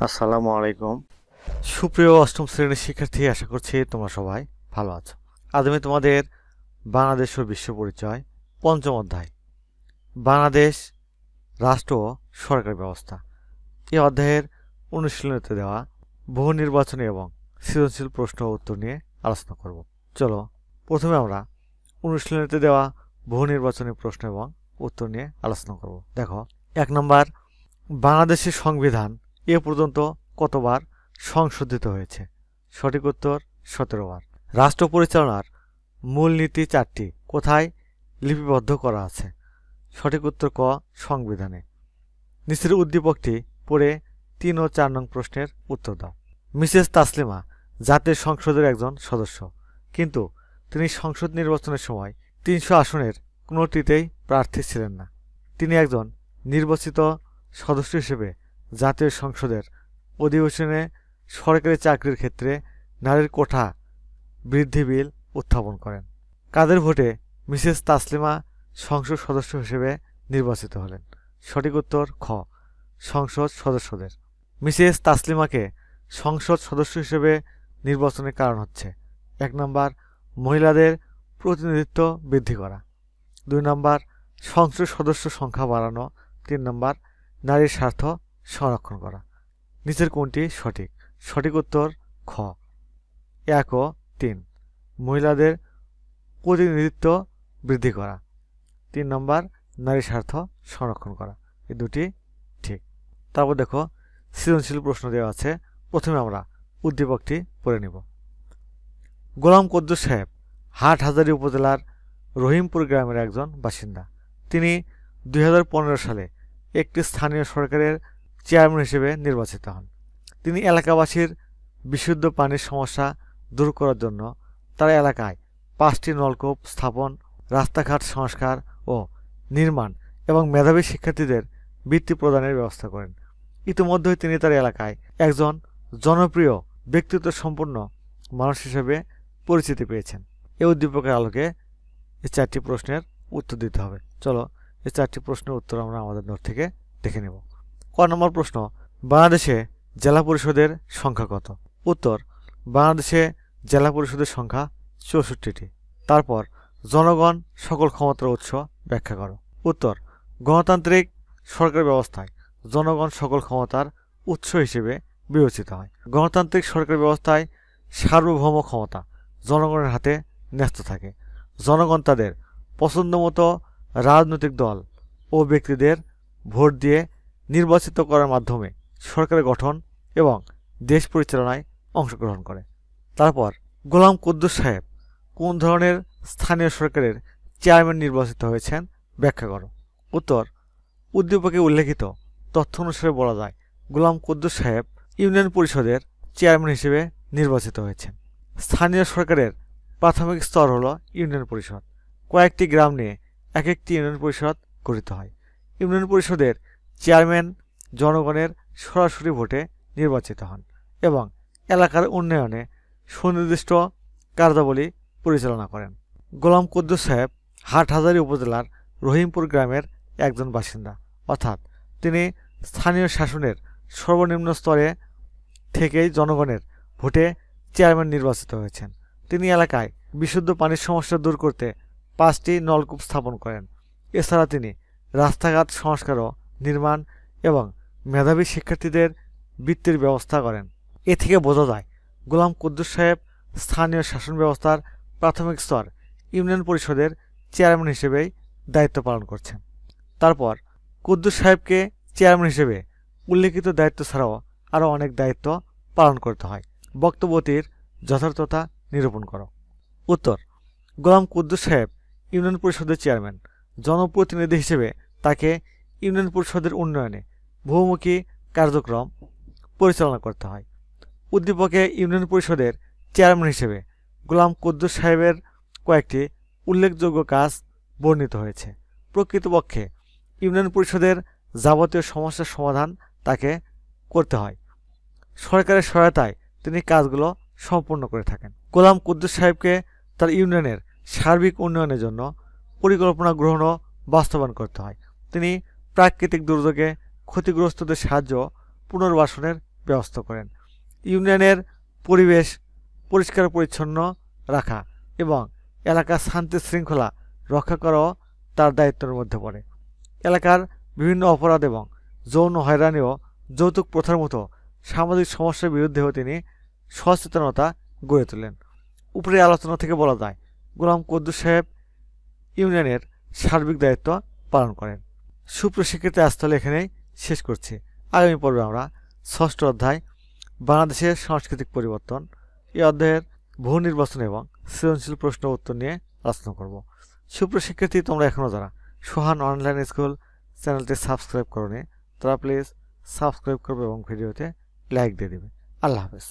আসসালামু আলাইকুম। সুপ্রিয় অষ্টম শ্রেণীর শিক্ষার্থী, আশা করছি তোমরা সবাই ভালো আছো। আজ আমি তোমাদের বাংলাদেশ ও বিশ্ব পরিচয় পঞ্চম অধ্যায় বাংলাদেশ রাষ্ট্র ও সরকার ব্যবস্থা এই অধ্যায়ের অনুশীলনীতে দেওয়া বহু নির্বাচনী এবং সৃজনশীল প্রশ্ন ও উত্তর নিয়ে আলোচনা করব। চলো প্রথমে আমরা অনুশীলনীতে দেওয়া বহু নির্বাচনী প্রশ্ন এবং উত্তর নিয়ে আলোচনা করব। দেখো, 1 নম্বর, বাংলাদেশের সংবিধান এ পর্যন্ত কতবার সংশোধিত হয়েছে? সঠিক উত্তর 17 বার। রাষ্ট্র পরিচালনার মূলনীতি 4টি কোথায় লিপিবদ্ধ করা আছে? সঠিক উত্তর ক, সংবিধানে। নিচের উদ্দীপকটি পড়ে 3 ও 4 নং প্রশ্নের উত্তর দাও। মিসেস তাসলিমা জাতীয় সংসদের একজন সদস্য, কিন্তু তিনি সংসদ নির্বাচনের সময় 300 আসনের কোনোটিতেই প্রার্থী ছিলেন না। তিনি একজন নির্বাচিত সদস্য হিসেবে জাতীয় সংসদের অধিবেশনে সরকারি চাকরির ক্ষেত্রে নারীর কোটা বৃদ্ধি বিল উত্থাপন করেন। কাদের ভোটে মিসেস তাসলিমা সংসদ সদস্য হিসেবে নির্বাচিত হলেন? সঠিক উত্তর খ, সংসদ সদস্যদের। মিসেস তাসলিমাকে সংসদ সদস্য হিসেবে নির্বাচনের কারণ হচ্ছে: 1 নম্বর, মহিলাদের প্রতিনিধিত্ব বৃদ্ধি করা; 2 নম্বর, সংসদ সদস্য সংখ্যা বাড়ানো; 3 নম্বর, নারীর স্বার্থ সংরক্ষণ করা। নিচের কোনটি সঠিক? সঠিক উত্তর খ, 1 ও 3, মহিলাদের প্রতিনিধিত্ব বৃদ্ধি করা, 3 নম্বর, নারী স্বার্থ সংরক্ষণ করা, এই দুটি ঠিক। তারপর দেখো, সৃজনশীল প্রশ্ন দেওয়া আছে। প্রথমে আমরা উদ্দীপকটি পড়ে নিব। গোলাম কুদ্দুস সাহেব হাটহাজারী উপজেলার রহিমপুর গ্রামের একজন বাসিন্দা। তিনি 2015 সালে একটি স্থানীয় সরকারের চেয়ারম্যান হিসেবে নির্বাচিত হন। তিনি এলাকাবাসীর বিশুদ্ধ পানির সমস্যা দূর করার জন্য তার এলাকায় 5টি নলকূপ স্থাপন, রাস্তাঘাট সংস্কার ও নির্মাণ এবং মেধাবী শিক্ষার্থীদের বৃত্তি প্রদানের ব্যবস্থা করেন। ইতিমধ্যে তিনি তার এলাকায় একজন জনপ্রিয় ব্যক্তিত্ব সম্পন্ন মানুষ হিসেবে পরিচিতি পেয়েছেন। এই উদ্দীপকের আলোকে এই 4টি প্রশ্নের উত্তর দিতে হবে। চলো এই 4টি প্রশ্নের উত্তর আমরা আমাদের নোট থেকে দেখে নেব। ক নম্বর প্রশ্ন, বাংলাদেশে জেলা পরিষদের সংখ্যা কত? উত্তর, বাংলাদেশে জেলা পরিষদের সংখ্যা 64টি। তারপর, জনগণ সকল ক্ষমতার উৎস ব্যাখ্যা করো। উত্তর, গণতান্ত্রিক সরকার ব্যবস্থায় জনগণ সকল ক্ষমতার উৎস হিসেবে বিবেচিত হয়। গণতান্ত্রিক সরকার ব্যবস্থায় সার্বভৌম ক্ষমতা জনগণের হাতে ন্যস্ত থাকে। জনগণ তাদের পছন্দমতো রাজনৈতিক দল ও ব্যক্তিদের ভোট দিয়ে নির্বাচিত করার মাধ্যমে সরকার গঠন এবং দেশ পরিচালনায় অংশগ্রহণ করে। তারপর, গোলাম কুদ্দুস সাহেব কোন ধরনের স্থানীয় সরকারের চেয়ারম্যান নির্বাচিত হয়েছেন ব্যাখ্যা করো। উত্তর, উদ্দীপকে উল্লেখিত তথ্য অনুসারে বলা যায় গোলাম কুদ্দুস সাহেব ইউনিয়ন পরিষদের চেয়ারম্যান হিসেবে নির্বাচিত হয়েছেন। স্থানীয় সরকারের প্রাথমিক স্তর হল ইউনিয়ন পরিষদ। কয়েকটি গ্রাম নিয়ে এক একটি ইউনিয়ন পরিষদ গঠিত হয়। ইউনিয়ন পরিষদের চেয়ারম্যান জনগণের সরাসরি ভোটে নির্বাচিত হন এবং এলাকার উন্নয়নে সুনির্দিষ্ট কার্যাবলী পরিচালনা করেন। গোলাম কুদ্দুস সাহেব হাটহাজারী উপজেলার রহিমপুর গ্রামের একজন বাসিন্দা, অর্থাৎ তিনি স্থানীয় শাসনের সর্বনিম্ন স্তরে থেকেই জনগণের ভোটে চেয়ারম্যান নির্বাচিত হয়েছেন। তিনি এলাকায় বিশুদ্ধ পানির সমস্যা দূর করতে 5টি নলকূপ স্থাপন করেন। এছাড়া তিনি রাস্তাঘাট সংস্কার ও নির্মাণ এবং মেধাবী শিক্ষার্থীদের বৃত্তির ব্যবস্থা করেন। এ থেকে বোঝা যায় গোলাম কুদ্দুস সাহেব স্থানীয় শাসন ব্যবস্থার প্রাথমিক স্তর ইউনিয়ন পরিষদের চেয়ারম্যান হিসেবেই দায়িত্ব পালন করছেন। তারপর, কুদ্দুস সাহেবকে চেয়ারম্যান হিসেবে উল্লেখিত দায়িত্ব ছাড়াও আরও অনেক দায়িত্ব পালন করতে হয়। বক্তব্যটির যথার্থতা নিরূপণ করো। উত্তর, গোলাম কুদ্দুস সাহেব ইউনিয়ন পরিষদের চেয়ারম্যান। জনপ্রতিনিধি হিসেবে তাকে ইউনিয়ন পরিষদের উন্নয়নে বহুমুখী কার্যক্রম পরিচালনা করতে হয়। উদ্দীপকে ইউনিয়ন পরিষদের চেয়ারম্যান হিসেবে গোলাম কুদ্দুস সাহেবের কয়েকটি উল্লেখযোগ্য কাজ বর্ণিত হয়েছে। প্রকৃতপক্ষে ইউনিয়ন পরিষদের যাবতীয় সমস্যার সমাধান তাকে করতে হয়। সরকারের সহায়তায় তিনি কাজগুলো সম্পূর্ণ করে থাকেন। গোলাম কুদ্দুস সাহেবকে তার ইউনিয়নের সার্বিক উন্নয়নের জন্য পরিকল্পনা গ্রহণ ও বাস্তবায়ন করতে হয়। তিনি প্রাকৃতিক দুর্যোগে ক্ষতিগ্রস্তদের সাহায্য পুনর্বাসনের ব্যবস্থা করেন। ইউনিয়নের পরিবেশ পরিষ্কার পরিচ্ছন্ন রাখা এবং এলাকার শান্তি শৃঙ্খলা রক্ষা করাও তার দায়িত্বের মধ্যে পড়ে। এলাকার বিভিন্ন অপরাধ এবং যৌন হয়রানি ও যৌতুক প্রথার মতো সামাজিক সমস্যার বিরুদ্ধেও তিনি সচেতনতা গড়ে তোলেন। উপরে আলোচনা থেকে বলা যায় গোলাম কুদ্দুস সাহেব ইউনিয়নের সার্বিক দায়িত্ব পালন করেন। সুপ্রশিক্ষিত স্থলে এখানেই শেষ করছি। আগামী পর্বে আমরা ৬ষ্ঠ অধ্যায় বাংলাদেশের সাংস্কৃতিক পরিবর্তন এই অধ্যায়ের বহু নির্বাচন এবং সৃজনশীল প্রশ্ন উত্তর নিয়ে আলোচনা করব। সুপ্রশিক্ষার্থী, তোমরা এখনও যারা সোহান অনলাইন স্কুল চ্যানেলটি সাবস্ক্রাইব করোনি তারা প্লিজ সাবস্ক্রাইব করবে এবং ভিডিওতে লাইক দিয়ে দেবে। আল্লাহ হাফেজ।